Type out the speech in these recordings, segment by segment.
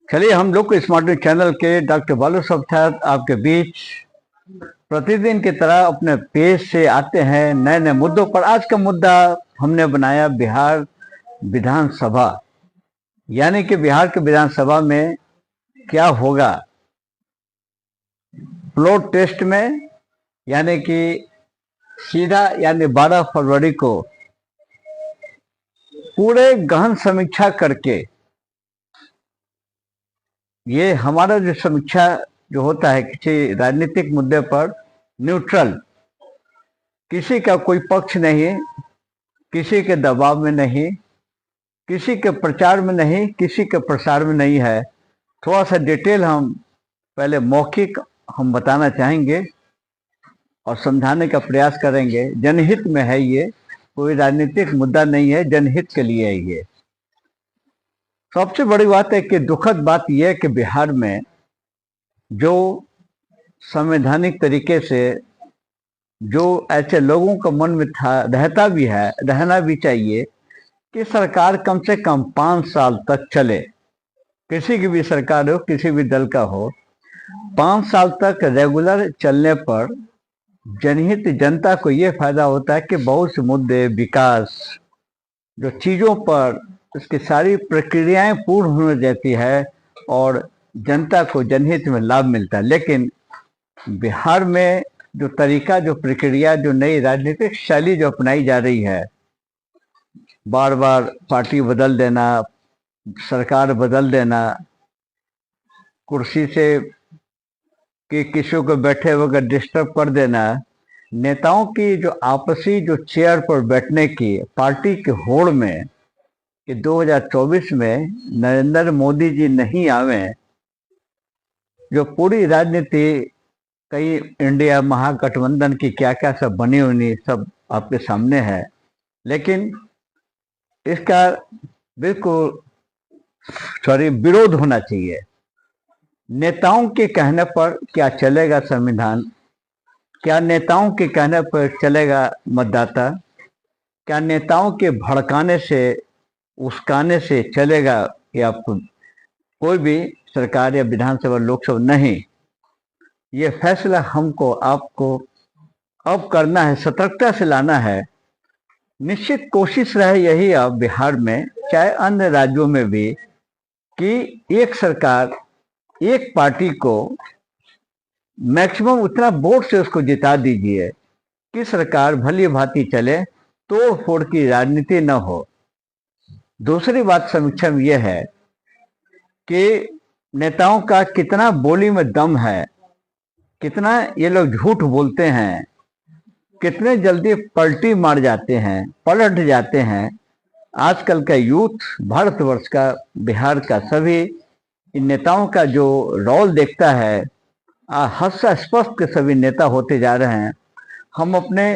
चलिए हम लोग को स्मार्ट न्यूज चैनल के डॉक्टर बालू साहब आपके बीच प्रतिदिन की तरह अपने पेज से आते हैं नए नए मुद्दों पर। आज का मुद्दा हमने बनाया बिहार विधानसभा, यानी कि बिहार के विधानसभा में क्या होगा फ्लोर टेस्ट में, यानी कि सीधा यानी 12 फरवरी को पूरे गहन समीक्षा करके ये हमारा जो समीक्षा जो होता है किसी राजनीतिक मुद्दे पर न्यूट्रल, किसी का कोई पक्ष नहीं, किसी के दबाव में नहीं, किसी के प्रचार में नहीं, किसी के प्रसार में नहीं है। थोड़ा सा डिटेल हम पहले मौखिक हम बताना चाहेंगे और समझाने का प्रयास करेंगे। जनहित में है, ये कोई राजनीतिक मुद्दा नहीं है, जनहित के लिए है ये। सबसे बड़ी बात है कि दुखद बात यह है कि बिहार में जो संवैधानिक तरीके से जो ऐसे लोगों का मन में था, रहता भी है, रहना भी चाहिए कि सरकार कम से कम 5 साल तक चले। किसी की भी सरकार हो, किसी भी दल का हो, 5 साल तक रेगुलर चलने पर जनहित जनता को ये फायदा होता है कि बहुत से मुद्दे, विकास, जो चीज़ों पर उसकी सारी प्रक्रियाएं पूर्ण होने देती है और जनता को जनहित में लाभ मिलता है। लेकिन बिहार में जो तरीका, जो प्रक्रिया, जो नई राजनीतिक शैली जो अपनाई जा रही है, बार बार पार्टी बदल देना, सरकार बदल देना, कुर्सी से कि किसी को बैठे वगैरह डिस्टर्ब कर देना, नेताओं की जो आपसी जो चेयर पर बैठने की पार्टी के होड़ में कि 2024 में नरेंद्र मोदी जी नहीं आवे, जो पूरी राजनीति कई इंडिया महागठबंधन की क्या क्या सब बनी हुई सब आपके सामने है। लेकिन इसका बिल्कुल विरोध होना चाहिए। नेताओं के कहने पर क्या चलेगा संविधान? क्या नेताओं के कहने पर चलेगा मतदाता? क्या नेताओं के भड़काने से, उस्काने से चलेगा कि आपको कोई भी सरकार या विधानसभा लोकसभा? नहीं, ये फैसला हमको आपको अब करना है, सतर्कता से लाना है। निश्चित कोशिश रहे यही अब बिहार में, चाहे अन्य राज्यों में भी, कि एक सरकार, एक पार्टी को मैक्सिमम उतना वोट से उसको जिता दीजिए कि सरकार भली भांति चले, तोड़ फोड़ की राजनीति न हो। दूसरी बात समीक्षा में यह है कि नेताओं का कितना बोली में दम है, कितना ये लोग झूठ बोलते हैं, कितने जल्दी पलटी मार जाते हैं, पलट जाते हैं। आजकल का यूथ, भारतवर्ष का, बिहार का, सभी इन नेताओं का जो रोल देखता है, हास्य स्पष्ट के सभी नेता होते जा रहे हैं। हम अपने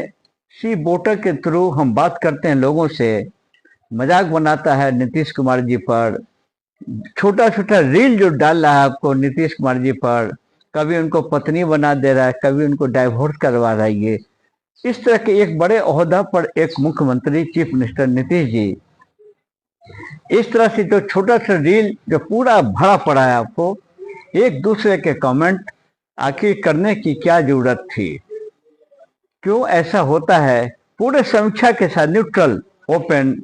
सी वोटर के थ्रू हम बात करते हैं लोगों से, मजाक बनाता है नीतीश कुमार जी पर, छोटा छोटा रील जो डाल रहा है आपको नीतीश कुमार जी पर, कभी उनको पत्नी बना दे रहा है, कभी उनको डाइवोर्स करवा रहा है। ये इस तरह के एक बड़े ओहदा पर एक मुख्यमंत्री, चीफ मिनिस्टर नीतीश जी, इस तरह से जो छोटा सा रील जो पूरा भरा पड़ा है आपको, एक दूसरे के कमेंट आखिर करने की क्या जरूरत थी? क्यों ऐसा होता है? पूरे समीक्षा के साथ न्यूट्रल, ओपन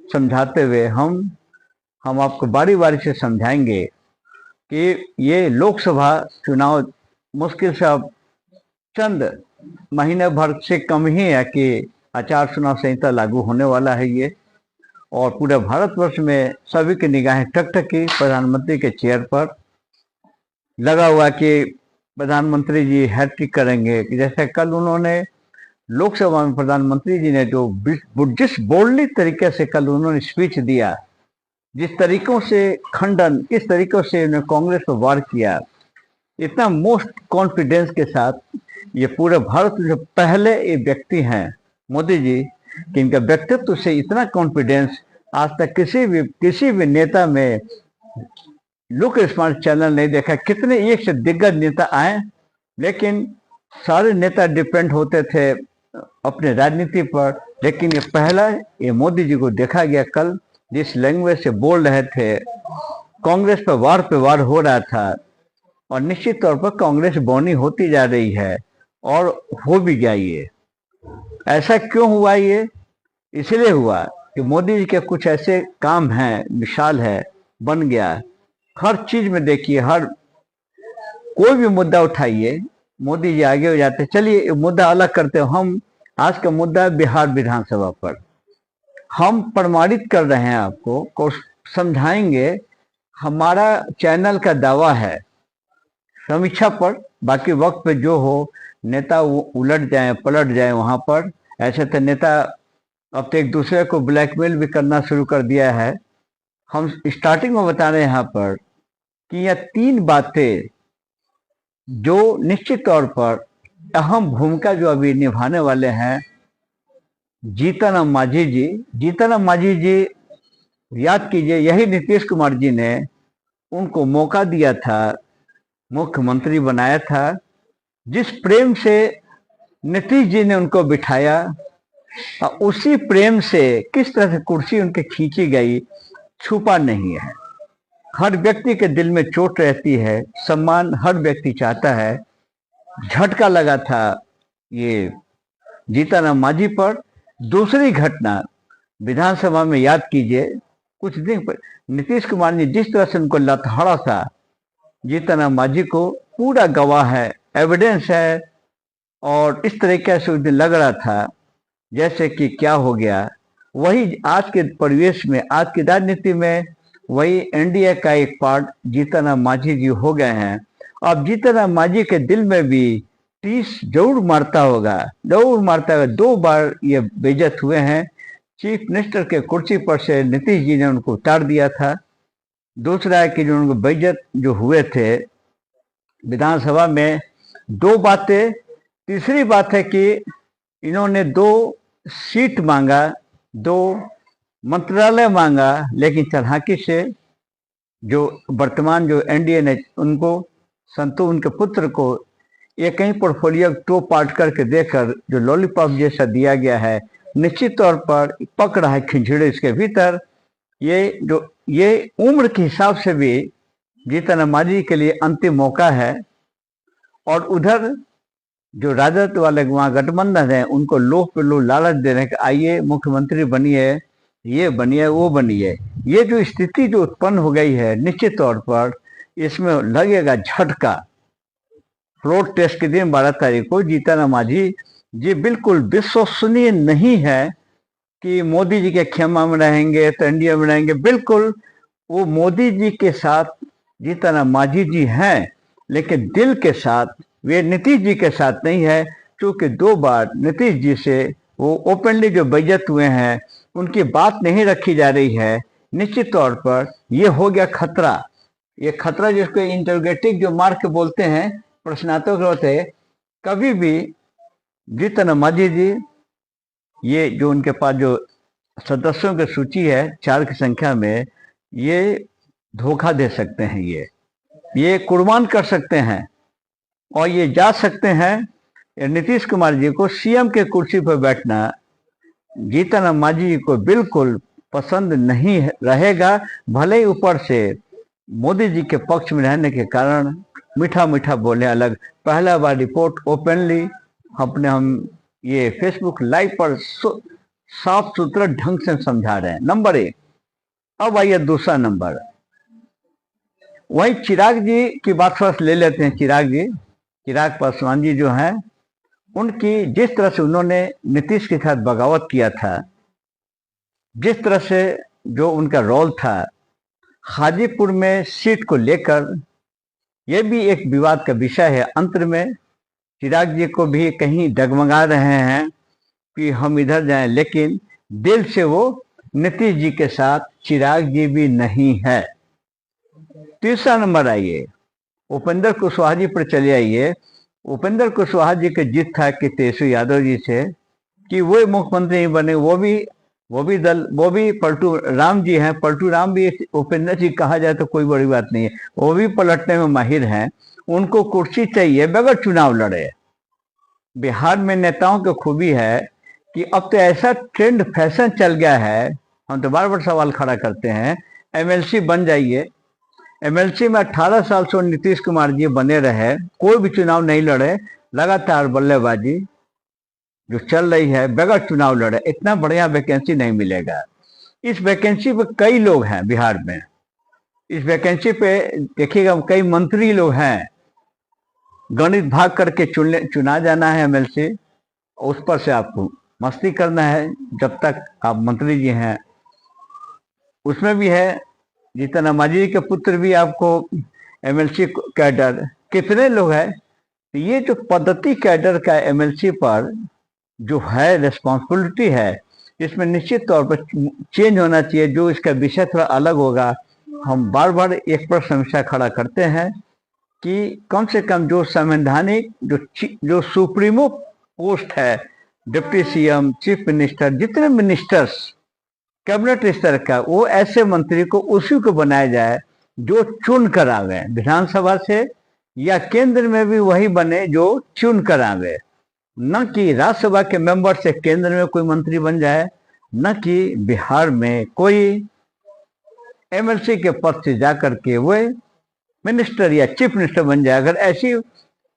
समझाते हुए हम आपको बारी बारी से समझाएंगे कि ये लोकसभा चुनाव मुश्किल से अब चंद महीने भर से कम ही है कि आचार चुनाव संहिता लागू होने वाला है ये, और पूरे भारतवर्ष में सभी की निगाहें टकटकी प्रधानमंत्री के चेयर पर लगा हुआ कि प्रधानमंत्री जी हैट्रिक करेंगे। जैसे कल उन्होंने लोकसभा में प्रधानमंत्री जी ने जो जिस बोल्डली तरीके से कल उन्होंने स्पीच दिया, जिस तरीकों से खंडन, किस तरीकों से उन्होंने कांग्रेस पर वार किया, इतना मोस्ट कॉन्फिडेंस के साथ, ये पूरे भारत में जो पहले ये व्यक्ति हैं मोदी जी कि इनका व्यक्तित्व से इतना कॉन्फिडेंस आज तक किसी भी नेता में लुक स्मार्ट चैनल नहीं देखा। कितने एक से दिग्गज नेता आए, लेकिन सारे नेता डिपेंड होते थे अपने राजनीति पर, लेकिन ये पहला ये मोदी जी को देखा गया कल, जिस लैंग्वेज से बोल रहे थे कांग्रेस पे वार हो रहा था और निश्चित तौर पर कांग्रेस बौनी होती जा रही है और हो भी गया ये। ऐसा क्यों हुआ ये? इसलिए हुआ कि मोदी जी के कुछ ऐसे काम हैं, मिसाल है, बन गया। हर चीज में देखिए, हर कोई भी मुद्दा उठाइए, मोदी जी आगे हो जाते। चलिए मुद्दा अलग करते हो, हम आज का मुद्दा है बिहार विधानसभा पर। हम प्रमाणित कर रहे हैं, आपको को समझाएंगे। हमारा चैनल का दावा है समीक्षा पर, बाकी वक्त पे जो हो, नेता उलट जाए पलट जाए वहां पर। ऐसे तो नेता अब तो एक दूसरे को ब्लैकमेल भी करना शुरू कर दिया है। हम स्टार्टिंग में बता रहे हैं यहाँ पर कि यह 3 बातें जो निश्चित तौर पर अहम भूमिका जो अभी निभाने वाले हैं जीतन राम मांझी जी। जीतन राम मांझी जी, याद कीजिए, यही नीतीश कुमार जी ने उनको मौका दिया था, मुख्यमंत्री बनाया था। जिस प्रेम से नीतीश जी ने उनको बिठाया, उसी प्रेम से किस तरह से कुर्सी उनके खींची गई छुपा नहीं है। हर व्यक्ति के दिल में चोट रहती है, सम्मान हर व्यक्ति चाहता है। झटका लगा था ये जीतन राम मांझी पर। दूसरी घटना विधानसभा में याद कीजिए, कुछ दिन पर नीतीश कुमार ने जिस तरह से उनको लतहड़ा था जीतन राम मांझी को, पूरा गवाह है, एविडेंस है। और इस तरीके से उस दिन लग रहा था जैसे कि क्या हो गया। वही आज के परिवेश में, आज की राजनीति में वही एनडीए का एक पार्ट जीतन राम मांझी जी हो गए हैं। अब जीतन राम मांझी के दिल में भी टीस जरूर मारता होगा, जरूर मारता होगा। 2 बार ये बेइज्जत हुए हैं। चीफ मिनिस्टर के कुर्सी पर से नीतीश जी ने उनको उतार दिया था। दूसरा है कि जो उनको बेइज्जत जो हुए थे विधानसभा में, 2 बातें। तीसरी बात है कि इन्होंने 2 सीट मांगा, 2 मंत्रालय मांगा, लेकिन चालाकी से जो वर्तमान जो एनडीए ने उनको, संतु उनके पुत्र को एक ही पोर्टफोलियो टो पार्ट करके देकर जो लॉलीपॉप जैसा दिया गया है, निश्चित तौर पर पक रहा है खिंचड़ी इसके भीतर। ये उम्र के हिसाब से भी जीतन राम मांझी के लिए अंतिम मौका है। और उधर जो राजद वाले वहाँ गठबंधन है, उनको लोह पे लोह लालच दे रहे हैं कि आइए मुख्यमंत्री बनिए, ये बनिए, वो बनिए। ये जो स्थिति जो उत्पन्न हो गई है, निश्चित तौर पर इसमें लगेगा झटका। फ्लोर टेस्ट के दिन 12 तारीख को जीतन राम मांझी जी बिल्कुल विश्वसनीय नहीं है कि मोदी जी के खेमा में रहेंगे तो एनडीए में रहेंगे। बिल्कुल वो मोदी जी के साथ जीतन राम मांझी जी हैं, लेकिन दिल के साथ वे नीतीश जी के साथ नहीं है। क्योंकि 2 बार नीतीश जी से वो ओपनली जो बेइज्जत हुए हैं, उनकी बात नहीं रखी जा रही है। निश्चित तौर पर ये हो गया खतरा। ये खतरा जिसको इंटरोगेटिव जो मार्क बोलते हैं, प्रश्नात्मक होते हैं। कभी भी जीतन राम मांझी जी, ये जो उनके पास जो सदस्यों की सूची है 4 की संख्या में, ये धोखा दे सकते हैं, ये कुर्बान कर सकते हैं और ये जा सकते हैं। नीतीश कुमार जी को सीएम के कुर्सी पर बैठना जीतन राम मांझी जी को बिल्कुल पसंद नहीं रहेगा। भले ही ऊपर से मोदी जी के पक्ष में रहने के कारण मीठा मीठा बोले अलग। पहला बार रिपोर्ट ओपनली हम ये फेसबुक लाइव पर साफ सुथरा ढंग से समझा रहे हैं। नंबर 1। अब आइए दूसरा नंबर, वही चिराग जी की बात फर्स्ट ले लेते हैं। चिराग पासवान जी जो हैं, उनकी जिस तरह से उन्होंने नीतीश के साथ बगावत किया था, जिस तरह से जो उनका रोल था हाजीपुर में सीट को लेकर, यह भी एक विवाद का विषय है। अंत में चिराग जी को भी कहीं डगमगा रहे हैं कि हम इधर जाएं, लेकिन दिल से वो नीतीश जी के साथ चिराग जी भी नहीं है। तीसरा नंबर आइए, उपेंद्र कुशवाहा जी पर चले आइए। उपेंद्र कुशवाहा जी की जीत था कि तेजस्वी यादव जी से कि वो मुख्यमंत्री नहीं बने। वो भी पलटू राम जी हैं। पलटू राम भी उपेंद्र जी कहा जाए तो कोई बड़ी बात नहीं है, वो भी पलटने में माहिर हैं। उनको कुर्सी चाहिए बगैर चुनाव लड़े। बिहार में नेताओं की खूबी है कि अब तो ऐसा ट्रेंड फैशन चल गया है, हम तो बार बार सवाल खड़ा करते हैं, एमएलसी बन जाइए, एमएलसी में 18 साल से नीतीश कुमार जी बने रहे, कोई भी चुनाव नहीं लड़े, लगातार बल्लेबाजी जो चल रही है, बगैर चुनाव लड़े इतना बढ़िया वैकेंसी नहीं मिलेगा। इस वैकेंसी पे कई लोग हैं बिहार में, इस वैकेंसी पे देखिएगा कई मंत्री लोग हैं, गणित भाग करके चुना जाना है एमएलसी, उस पर से आपको मस्ती करना है जब तक आप मंत्री जी हैं। उसमें भी है जीतन मांझी के पुत्र भी आपको एमएलसी कैडर, कितने लोग हैं। तो ये जो पद्धति कैडर का एमएलसी पर जो है रिस्पॉन्सिबिलिटी है, इसमें निश्चित तौर पर चेंज होना चाहिए, जो इसका विषय थोड़ा अलग होगा। हम बार बार एक प्रश्न हमेशा खड़ा करते हैं कि कम से कम जो संवैधानिक जो सुप्रीमो पोस्ट है, डिप्टी सीएम, चीफ मिनिस्टर, जितने मिनिस्टर्स कैबिनेट स्तर का, वो ऐसे मंत्री को उसी को बनाया जाए जो चुन कर आवे विधानसभा से, या केंद्र में भी वही बने जो चुन कर आवे, न कि राज्यसभा के मेंबर से केंद्र में कोई मंत्री बन जाए, न कि बिहार में कोई एमएलसी के पद से जाकर के वो मिनिस्टर या चीफ मिनिस्टर बन जाए। अगर ऐसी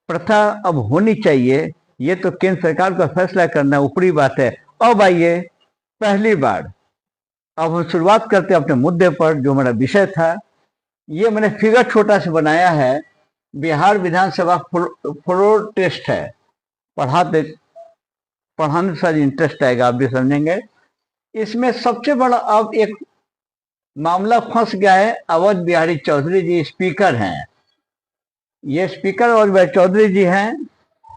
प्रथा अब होनी चाहिए, ये तो केंद्र सरकार का फैसला करना ऊपरी बात है। अब आइए पहली बार अब हम शुरुआत करते हैं अपने मुद्दे पर, जो हमारा विषय था। ये मैंने फिगर छोटा से बनाया है, बिहार विधानसभा फ्लोर टेस्ट है, पढ़ाने से इंटरेस्ट आएगा, आप भी समझेंगे। इसमें सबसे बड़ा अब एक मामला फंस गया है, अवध बिहारी चौधरी जी स्पीकर हैं। ये स्पीकर अवध बिहारी चौधरी जी हैं,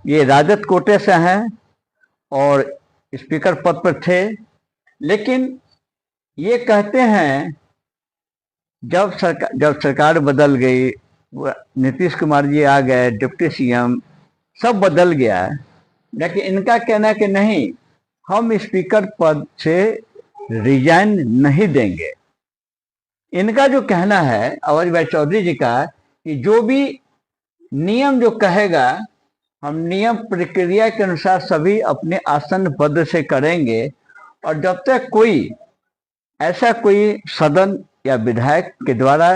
ये राजद कोटे से हैं और स्पीकर पद पर थे। लेकिन ये कहते हैं जब सरकार बदल गई, नीतीश कुमार जी आ गए, डिप्टी सीएम, सब बदल गया, लेकिन इनका कहना है कि नहीं, हम स्पीकर पद से रिजाइन नहीं देंगे। इनका जो कहना है अवध बिहारी चौधरी जी का, कि जो भी नियम जो कहेगा, हम नियम प्रक्रिया के अनुसार सभी अपने आसन पद से करेंगे, और जब तक कोई ऐसा कोई सदन या विधायक के द्वारा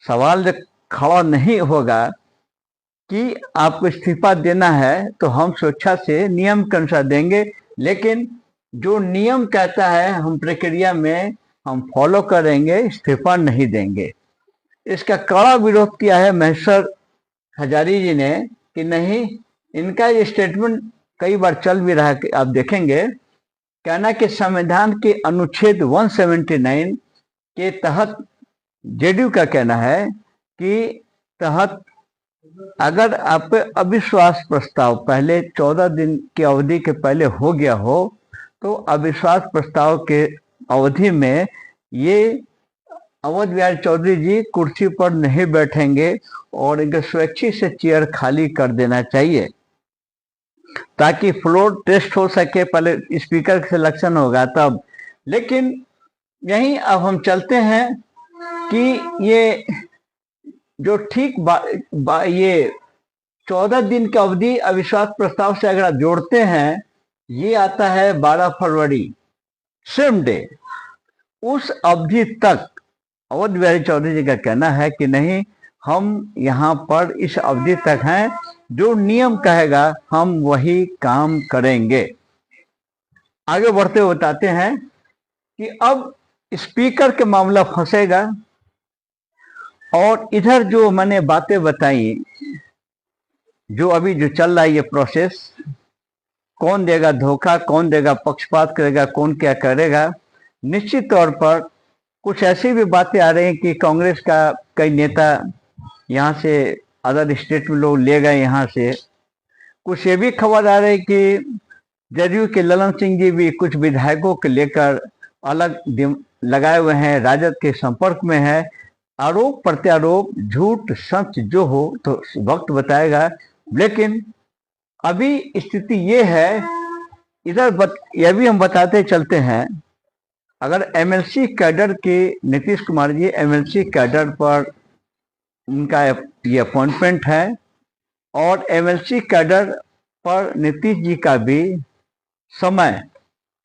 सवाल खड़ा नहीं होगा कि आपको इस्तीफा देना है, तो हम स्वेच्छा से नियम के अनुसार देंगे। लेकिन जो नियम कहता है हम प्रक्रिया में हम फॉलो करेंगे, इस्तीफा नहीं देंगे। इसका कड़ा विरोध किया है महेश्वर हजारी जी ने कि नहीं, इनका ये स्टेटमेंट कई बार चल भी रहा है, आप देखेंगे, कहना कि संविधान के अनुच्छेद 179 के तहत जेडीयू का कहना है कि तहत अगर आप पे अविश्वास प्रस्ताव पहले 14 दिन की अवधि के पहले हो गया हो, तो अविश्वास प्रस्ताव के अवधि में ये अवध बिहारी चौधरी जी कुर्सी पर नहीं बैठेंगे और इनके स्वेच्छा से चेयर खाली कर देना चाहिए, ताकि फ्लोर टेस्ट हो सके। पहले स्पीकर का सिलेक्शन होगा तब। लेकिन यहीं अब हम चलते हैं कि ये जो ठीक ये 14 दिन की अवधि अविश्वास प्रस्ताव से अगर आप जोड़ते हैं, ये आता है 12 फरवरी, सेम डे। उस अवधि तक अवध बिहारी चौधरी जी का कहना है कि नहीं, हम यहाँ पर इस अवधि तक हैं, जो नियम कहेगा हम वही काम करेंगे। आगे बढ़ते हुए बताते हैं कि अब स्पीकर के मामला फंसेगा, और इधर जो मैंने बातें बताई, जो अभी जो चल रहा है ये प्रोसेस, कौन देगा धोखा, कौन देगा पक्षपात करेगा, कौन क्या करेगा, निश्चित तौर पर कुछ ऐसी भी बातें आ रही हैं कि कांग्रेस का कई नेता यहाँ से अदर स्टेट में लोग ले गए यहाँ से। कुछ ये भी खबर आ रही कि जदयू के ललन सिंह जी भी कुछ विधायकों को लेकर अलग लगाए हुए हैं, राजद के संपर्क में है। आरोप प्रत्यारोप, झूठ सच जो हो तो वक्त बताएगा। लेकिन अभी स्थिति ये है, इधर यह भी हम बताते चलते हैं, अगर एमएलसी कैडर के नीतीश कुमार जी एमएलसी कैडर पर उनका ये अपॉइंटमेंट है, और एमएलसी कैडर पर नीतीश जी का भी समय,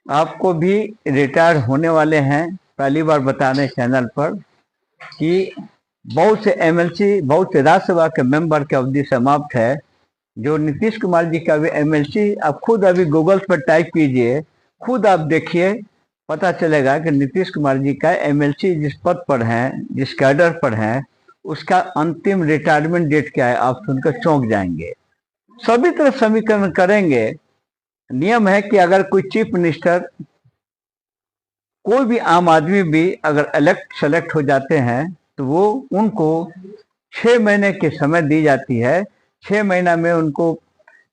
आपको भी रिटायर होने वाले हैं। पहली बार बता रहे चैनल पर कि बहुत से एमएलसी, बहुत से राज्यसभा के मेंबर की अवधि समाप्त है। जो नीतीश कुमार जी का भी एमएलसी, आप खुद अभी गूगल पर टाइप कीजिए, खुद आप देखिए, पता चलेगा कि नीतीश कुमार जी का एमएलसी जिस पद पर हैं, जिस कैडर पर हैं, उसका अंतिम रिटायरमेंट डेट क्या है, आप सुनकर चौंक जाएंगे। सभी तरह समीकरण करेंगे। नियम है कि अगर कोई चीफ मिनिस्टर, कोई भी आम आदमी भी अगर सेलेक्ट हो जाते हैं तो वो उनको 6 महीने की समय दी जाती है। 6 महीना में उनको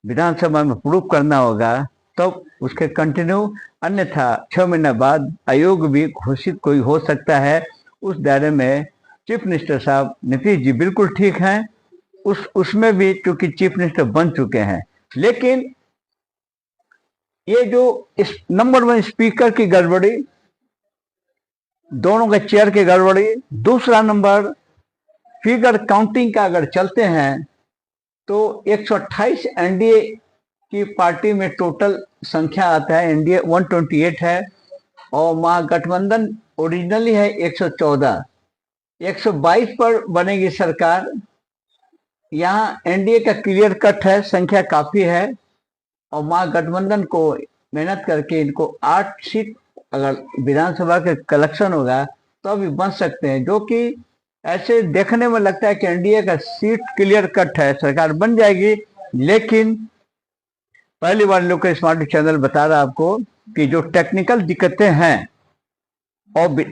विधानसभा में प्रूव करना होगा, तब उसके कंटिन्यू, अन्यथा 6 महीने बाद आयोग भी घोषित कोई हो सकता है। उस दायरे में चीफ मिनिस्टर साहब नीतीश जी बिल्कुल ठीक हैं। उसमें भी चूंकि चीफ मिनिस्टर बन चुके हैं, लेकिन ये जो इस नंबर 1 स्पीकर की गड़बड़ी, दोनों के चेयर की गड़बड़ी, दूसरा नंबर फिगर काउंटिंग का अगर चलते हैं तो 128 एनडीए की पार्टी में टोटल संख्या आता है, एनडीए 128 है और महागठबंधन ओरिजिनली है 114। 122 पर बनेगी सरकार। यहाँ एनडीए का क्लियर कट है, संख्या काफी है और महागठबंधन को मेहनत करके इनको 8 सीट अगर विधानसभा के कलेक्शन होगा तो अभी बन सकते हैं, जो कि ऐसे देखने में लगता है कि एनडीए का सीट क्लियर कट है, सरकार बन जाएगी। लेकिन पहली बार लोग स्मार्ट चैनल बता रहा आपको कि जो टेक्निकल दिक्कतें हैं और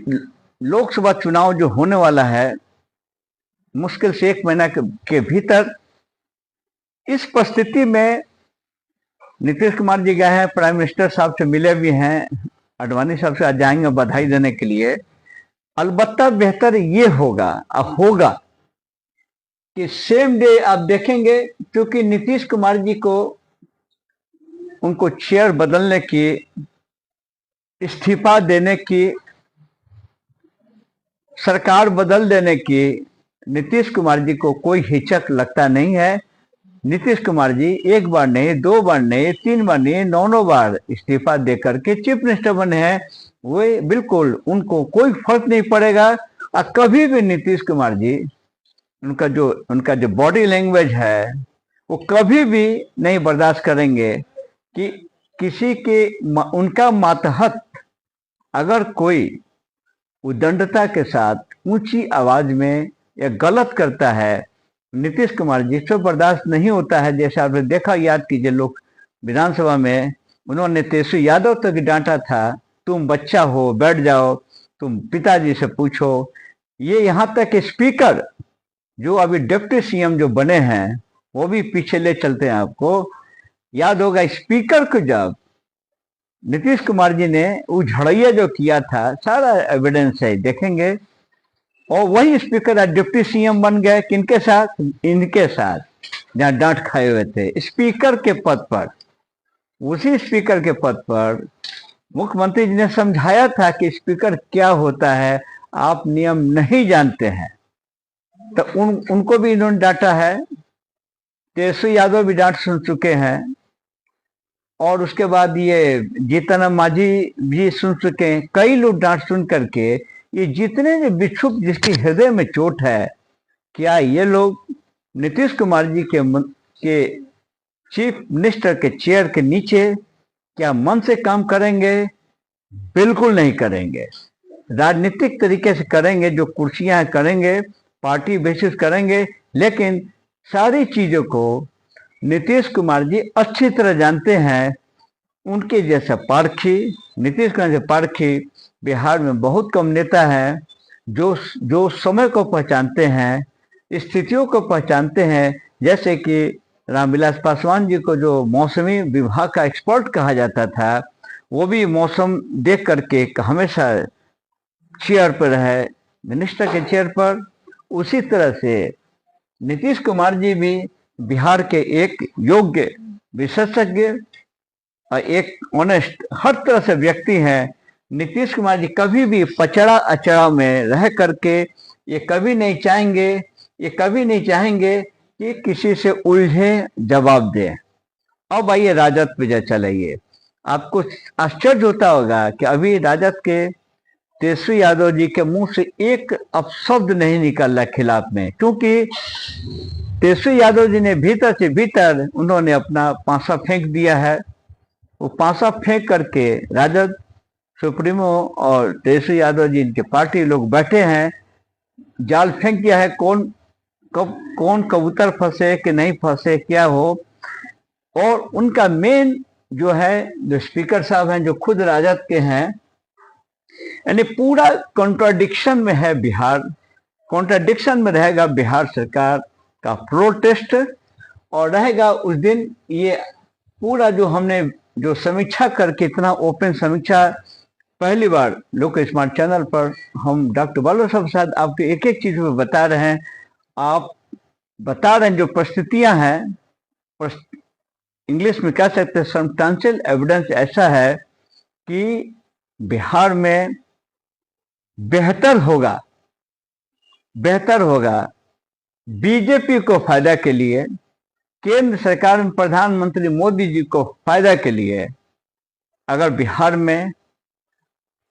लोकसभा चुनाव जो होने वाला है मुश्किल से 1 महीना के भीतर, इस परिस्थिति में नीतीश कुमार जी गए हैं, प्राइम मिनिस्टर साहब से मिले भी हैं, आडवाणी साहब से आज जाएंगे बधाई देने के लिए। अलबत्ता बेहतर ये होगा कि सेम डे आप देखेंगे, क्योंकि नीतीश कुमार जी को उनको चेयर बदलने की, इस्तीफा देने की, सरकार बदल देने की नीतीश कुमार जी को कोई हिचक लगता नहीं है। नीतीश कुमार जी 1 बार नहीं, 2 बार नहीं, 3 बार नहीं, 9 बार इस्तीफा देकर के चीफ मिनिस्टर बने हैं। वे बिल्कुल, उनको कोई फर्क नहीं पड़ेगा। और कभी भी नीतीश कुमार जी, उनका जो बॉडी लैंग्वेज है वो कभी भी नहीं बर्दाश्त करेंगे कि किसी के उनका मातहत अगर कोई उद्दंडता के साथ ऊंची आवाज में या गलत करता है, नीतीश कुमार जी से बर्दाश्त नहीं होता है। जैसे आपने देखा, याद कीजिए, लोग विधानसभा में उन्होंने तेजस्वी यादव तक डांटा था, तुम बच्चा हो, बैठ जाओ, तुम पिताजी से पूछो। ये यहाँ तक स्पीकर जो अभी डिप्टी सीएम जो बने हैं वो भी पीछे ले चलते हैं। आपको याद होगा स्पीकर को जब नीतीश कुमार जी ने उझड़ैया जो किया था, सारा एविडेंस है, देखेंगे। और वही स्पीकर डिप्टी सीएम बन गए, किनके साथ? इनके साथ, जहां डांट खाए हुए थे स्पीकर के पद पर। उसी स्पीकर के पद पर मुख्यमंत्री जी ने समझाया था कि स्पीकर क्या होता है, आप नियम नहीं जानते हैं। तो उनको भी इन्होंने डांटा है। तेजस्वी यादव भी डांट सुन चुके हैं और उसके बाद ये जीतन मांझी भी सुन चुके हैं। कई लोग डांट सुन करके, ये जितने जो विक्षुब्ध जिसके हृदय में चोट है, क्या ये लोग नीतीश कुमार जी के चीफ मिनिस्टर के चेयर के नीचे क्या मन से काम करेंगे? बिल्कुल नहीं करेंगे। राजनीतिक तरीके से करेंगे, जो कुर्सियां करेंगे, पार्टी बेसिस करेंगे, लेकिन सारी चीजों को नीतीश कुमार जी अच्छी तरह जानते हैं। उनके जैसा पारखी, नीतीश कुमार जैसे पारखी बिहार में बहुत कम नेता हैं जो समय को पहचानते हैं, स्थितियों को पहचानते हैं। जैसे कि रामविलास पासवान जी को जो मौसमी विभाग का एक्सपर्ट कहा जाता था, वो भी मौसम देख करके हमेशा चेयर पर रहे, मिनिस्टर के चेयर पर। उसी तरह से नीतीश कुमार जी भी बिहार के एक योग्य विशेषज्ञ और एक ऑनेस्ट हर तरह से व्यक्ति हैं। नीतीश कुमार जी कभी भी पचड़ा अचड़ा में रह करके ये कभी नहीं चाहेंगे कि किसी से उलझे जवाब दें। अब आइए राजद पे चलाइए। आपको आश्चर्य होता होगा कि अभी राजद के तेजस्वी यादव जी के मुंह से एक अपशब्द नहीं निकल रहा खिलाफ में, क्योंकि तेजस्वी यादव जी ने भीतर से भीतर उन्होंने अपना पासा फेंक दिया है। वो पासा फेंक करके राजद सुप्रीमो और तेजस्वी यादव जी इनके पार्टी लोग बैठे हैं, जाल फेंक दिया है। कौन कबूतर फंसे कि नहीं फंसे क्या हो। और उनका मेन जो है, जो स्पीकर साहब हैं, जो खुद राजद के हैं, यानी पूरा कॉन्ट्राडिक्शन में है बिहार। कॉन्ट्राडिक्शन में रहेगा बिहार सरकार का प्रोटेस्ट, और रहेगा उस दिन ये पूरा जो हमने जो समीक्षा करके, इतना ओपन समीक्षा पहली बार लोक स्मार्ट चैनल पर हम डॉक्टर बालू साहब साहब आपको एक एक चीज में बता रहे हैं। आप बता रहे हैं जो परिस्थितियां हैं, इंग्लिश में कह सकते हैं सर्कमस्टेंशियल एविडेंस ऐसा है कि बिहार में बेहतर होगा बीजेपी को फायदा के लिए, केंद्र सरकार में प्रधानमंत्री मोदी जी को फायदा के लिए, अगर बिहार में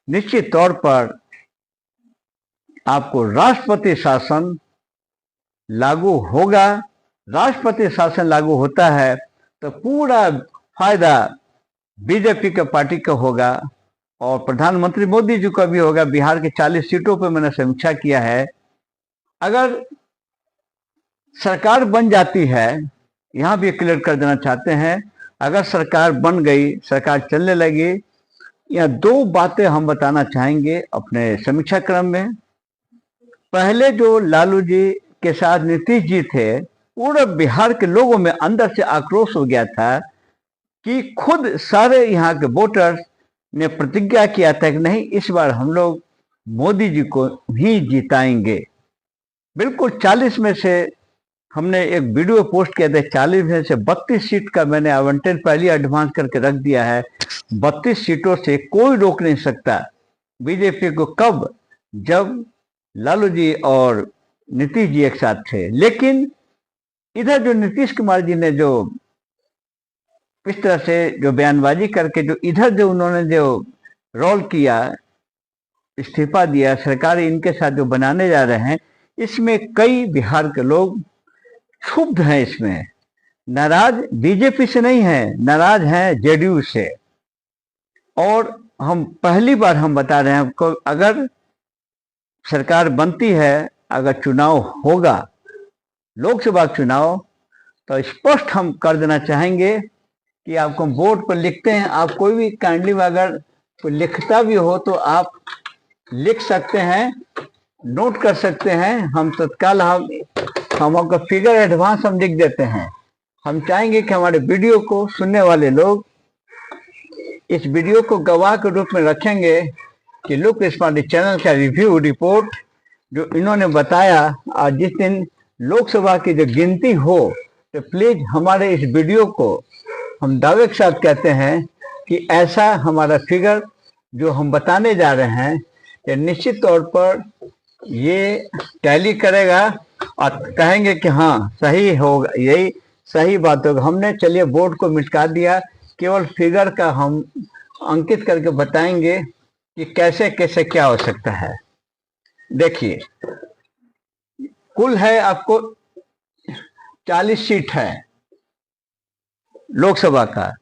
निश्चित तौर पर आपको राष्ट्रपति शासन लागू होगा। राष्ट्रपति शासन लागू होता है तो पूरा फायदा बीजेपी के पार्टी का होगा और प्रधानमंत्री मोदी जी का भी होगा। बिहार के 40 सीटों पर मैंने समीक्षा किया है। अगर सरकार बन जाती है, यहां भी क्लियर कर देना चाहते हैं, अगर सरकार बन गई, सरकार चलने लगी, यह दो बातें हम बताना चाहेंगे अपने समीक्षा क्रम में। पहले जो लालू जी के साथ नीतीश जी थे, पूरे बिहार के लोगों में अंदर से आक्रोश हो गया था कि खुद सारे यहाँ के वोटर्स ने प्रतिज्ञा किया था कि नहीं, इस बार हम लोग मोदी जी को ही जिताएंगे। बिल्कुल 40 में से हमने एक वीडियो पोस्ट किया था, 40 में से 32 सीट का मैंने आवंटन पहले एडवांस करके रख दिया है। 32 सीटों से कोई रोक नहीं सकता बीजेपी को। कब? जब लालू जी और नीतीश जी एक साथ थे। लेकिन इधर जो नीतीश कुमार जी ने जो इस तरह से जो बयानबाजी करके जो इधर जो उन्होंने जो रोल किया, इस्तीफा दिया, सरकार इनके साथ जो बनाने जा रहे हैं, इसमें कई बिहार के लोग क्षुब्ध हैं। इसमें नाराज बीजेपी से नहीं है, नाराज हैं जेडीयू से। और हम पहली बार हम बता रहे हैं आपको, अगर सरकार बनती है, अगर चुनाव होगा, लोकसभा चुनाव, तो स्पष्ट हम कर देना चाहेंगे कि आपको बोर्ड पर लिखते हैं, आप कोई भी काइंडली अगर कोई लिखता भी हो तो आप लिख सकते हैं, नोट कर सकते हैं। हम तत्काल हम आपका फिगर एडवांस हम लिख देते हैं। हम चाहेंगे कि हमारे वीडियो को सुनने वाले लोग इस वीडियो को गवाह के रूप में रखेंगे कि लोक स्मार्ट चैनल का रिव्यू रिपोर्ट जो इन्होंने बताया, आज जिस दिन लोकसभा की जो गिनती हो, तो प्लीज हमारे इस वीडियो को हम दावे के साथ कहते हैं कि ऐसा हमारा फिगर जो हम बताने जा रहे हैं, ये निश्चित तौर पर ये टैली करेगा और कहेंगे कि हाँ सही होगा, यही सही बात होगा। हमने चलिए बोर्ड को मिटा दिया, केवल फिगर का हम अंकित करके बताएंगे कि कैसे कैसे क्या हो सकता है। देखिए, कुल है आपको 40 सीट है लोकसभा का।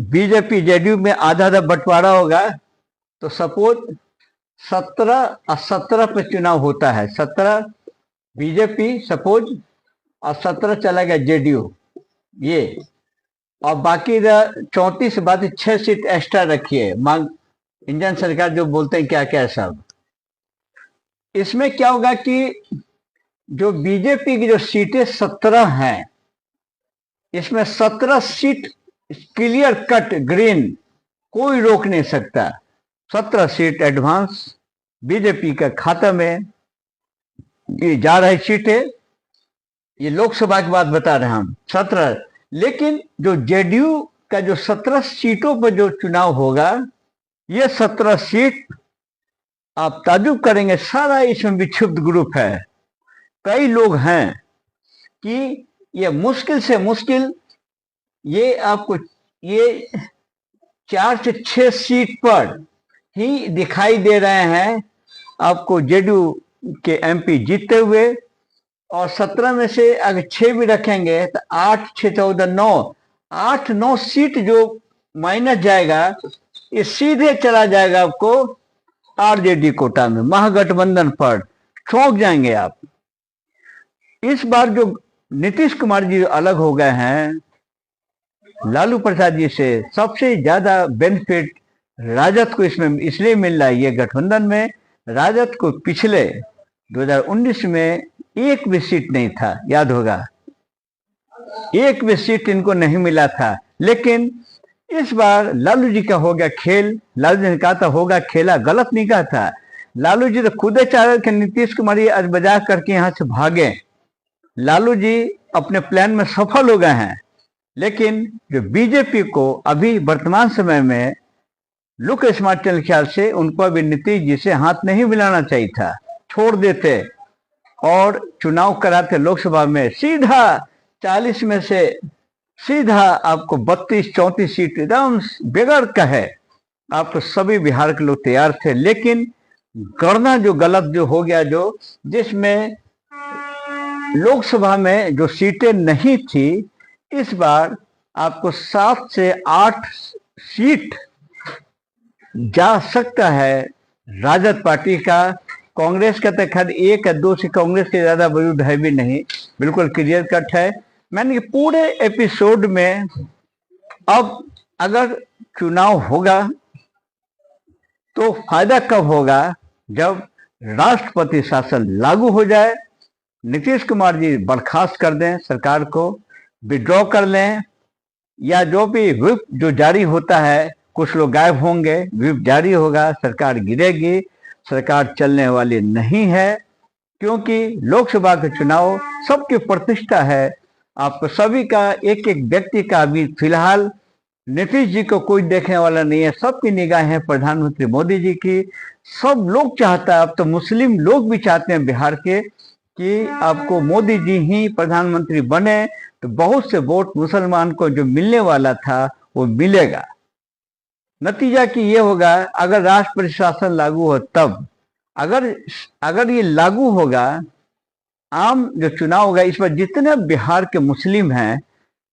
बीजेपी जेडीयू में आधा आधा बंटवारा होगा, तो सपोज 17 और 17 पे चुनाव होता है। 17 बीजेपी सपोज और 17 चला गया जेडीयू, ये, और बाकी 34 बाकी 6 सीट एक्स्ट्रा रखिए, मांग इंडियन सरकार जो बोलते हैं क्या क्या सब। इसमें क्या होगा कि जो बीजेपी की जो सीटें 17 हैं, इसमें 17 सीट क्लियर कट ग्रीन, कोई रोक नहीं सकता। 17 सीट एडवांस बीजेपी का खाता में ये जा रही सीटें। ये लोकसभा की बात बता रहे हैं हम, 17। लेकिन जो जेडीयू का जो 17 सीटों पर जो चुनाव होगा, ये 17 सीट आप ताजुब करेंगे, सारा इसमें विक्षुब्ध ग्रुप है। कई लोग हैं कि ये मुश्किल से मुश्किल ये आपको ये 4 से 6 सीट पर ही दिखाई दे रहे हैं आपको जेडीयू के एमपी जीतते हुए। और 17 में से अगर 6 भी रखेंगे तो 8 6 14 9, 8 9 सीट जो माइनस जाएगा ये सीधे चला जाएगा आपको आरजेडी कोटा में, महागठबंधन पर चौंक जाएंगे आप। इस बार जो नीतीश कुमार जी अलग हो गए हैं लालू प्रसाद जी से, सबसे ज्यादा बेनिफिट राजद को इसमें इसलिए मिल रहा है। ये गठबंधन में राजद को पिछले 2019 में एक भी सीट नहीं था, याद होगा, एक भी सीट इनको नहीं मिला था। लेकिन इस बार लालू जी का हो गया खेल। लालू जी ने कहा था होगा खेला, गलत नहीं कहा था। लालू जी तो खुद चाह रहे थे नीतीश कुमार आज बजा करके यहाँ से भागे। लालू जी अपने प्लान में सफल हो गए हैं। लेकिन जो बीजेपी को अभी वर्तमान समय में लुक स्मार्ट के ख्याल से उनको अभी नीतीश जी से हाथ नहीं मिलाना चाहिए था, छोड़ देते और चुनाव कराते लोकसभा में। सीधा 40 में से सीधा आपको 32-34 सीट एकदम बेगर कहे आपको सभी बिहार के लोग तैयार थे। लेकिन गणना जो गलत जो हो गया, जो जिसमें लोकसभा में जो सीटें नहीं थी, इस बार आपको 7 से 8 सीट जा सकता है राजद पार्टी का। कांग्रेस का तो खैर 1 या 2 से कांग्रेस के ज्यादा वजूद है भी नहीं, बिल्कुल क्लियर कट है। मैंने पूरे एपिसोड में अब अगर चुनाव होगा तो फायदा कब होगा, जब राष्ट्रपति शासन लागू हो जाए, नीतीश कुमार जी बर्खास्त कर दें, सरकार को विड्रॉ कर लें, या जो भी व्हिप जो जारी होता है, कुछ लोग गायब होंगे, व्हिप जारी होगा, सरकार गिरेगी, सरकार चलने वाली नहीं है। क्योंकि लोकसभा के चुनाव सबकी प्रतिष्ठा है, आपको सभी का, एक एक व्यक्ति का अभी फिलहाल नीतीश जी को कोई देखने वाला नहीं है, सबकी निगाहें प्रधानमंत्री मोदी जी की। सब लोग चाहता है, अब तो मुस्लिम लोग भी चाहते हैं बिहार के कि आपको मोदी जी ही प्रधानमंत्री बने, तो बहुत से वोट मुसलमान को जो मिलने वाला था वो मिलेगा। नतीजा कि ये होगा, अगर राष्ट्रपति शासन लागू हो तब, अगर ये लागू होगा, आम जो चुनाव होगा, इस पर जितने बिहार के मुस्लिम हैं,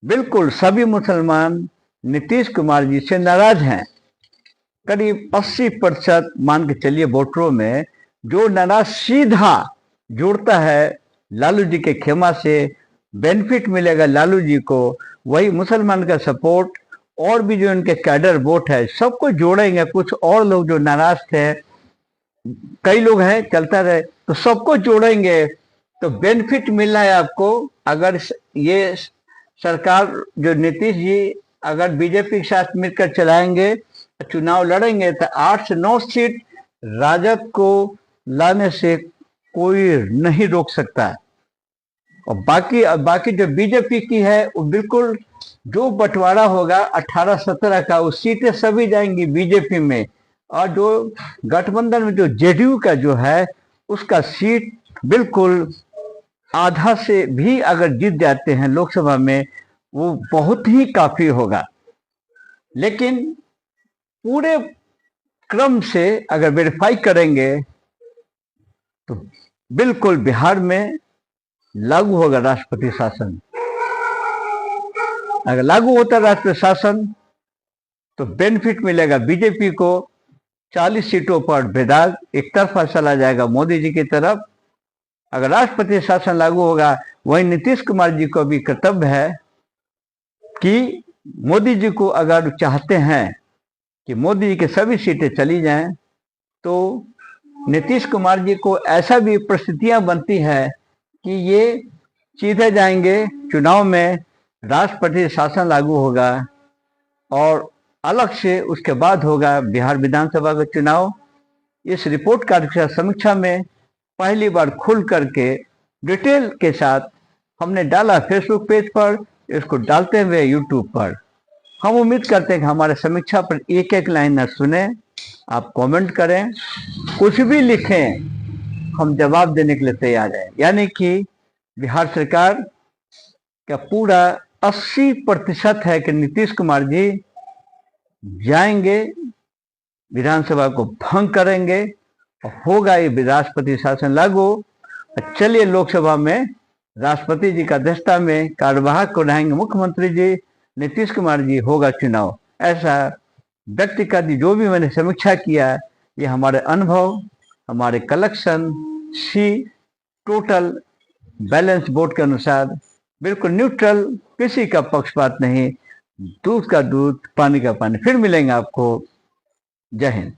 बिल्कुल सभी मुसलमान नीतीश कुमार जी से नाराज हैं। करीब 80% मान के चलिए वोटरों में जो नाराज सीधा जुड़ता है लालू जी के खेमा से, बेनिफिट मिलेगा लालू जी को, वही मुसलमान का सपोर्ट और भी जो इनके कैडर वोट है सबको जोड़ेंगे। कुछ और लोग जो नाराज थे, कई लोग हैं, चलता रहे, तो सबको जोड़ेंगे, तो बेनिफिट मिल रहा है आपको। अगर ये सरकार जो नीतीश जी अगर बीजेपी के साथ मिलकर चलाएंगे, चुनाव लड़ेंगे, तो 8 से 9 सीट राजद को लाने से कोई नहीं रोक सकता। और बाकी जो बीजेपी की है वो बिल्कुल जो बंटवारा होगा 18-17 का, वो सीटें सभी जाएंगी बीजेपी में। और जो गठबंधन में जो जेडीयू का जो है उसका सीट बिल्कुल आधा से भी अगर जीत जाते हैं लोकसभा में, वो बहुत ही काफी होगा। लेकिन पूरे क्रम से अगर वेरीफाई करेंगे तो बिल्कुल बिहार में लागू होगा राष्ट्रपति शासन। अगर लागू होता राष्ट्रपति शासन तो बेनिफिट मिलेगा बीजेपी को, 40 सीटों पर बेदाग एक तरफा चला जाएगा मोदी जी की तरफ। अगर राष्ट्रपति शासन लागू होगा, वही नीतीश कुमार जी को भी कर्तव्य है कि मोदी जी को अगर चाहते हैं कि मोदी जी की सभी सीटें चली जाएं, तो नीतीश कुमार जी को ऐसा भी परिस्थितियां बनती है कि ये सीधे जाएंगे चुनाव में, राष्ट्रपति शासन लागू होगा और अलग से उसके बाद होगा बिहार विधानसभा का चुनाव। इस रिपोर्ट कार्ड की समीक्षा में पहली बार खुल करके डिटेल के साथ हमने डाला फेसबुक पेज पर, इसको डालते हुए यूट्यूब पर। हम उम्मीद करते हैं कि हमारे समीक्षा पर एक एक लाइन न सुने, आप कमेंट करें, कुछ भी लिखें, हम जवाब देने के लिए तैयार हैं। यानी कि बिहार सरकार का पूरा 80% है कि नीतीश कुमार जी जाएंगे विधानसभा को भंग करेंगे और होगा ये राष्ट्रपति शासन लागू। चलिए लोकसभा में राष्ट्रपति जी का अध्यक्षता में कार्यवाहक को रहेंगे मुख्यमंत्री जी, नीतीश कुमार जी, होगा चुनाव। ऐसा व्यक्तिगत जो भी मैंने समीक्षा किया है, ये हमारे अनुभव, हमारे कलेक्शन सी टोटल बैलेंस बोर्ड के अनुसार बिल्कुल न्यूट्रल, किसी का पक्षपात नहीं, दूध का दूध पानी का पानी। फिर मिलेंगे आपको। जय हिंद।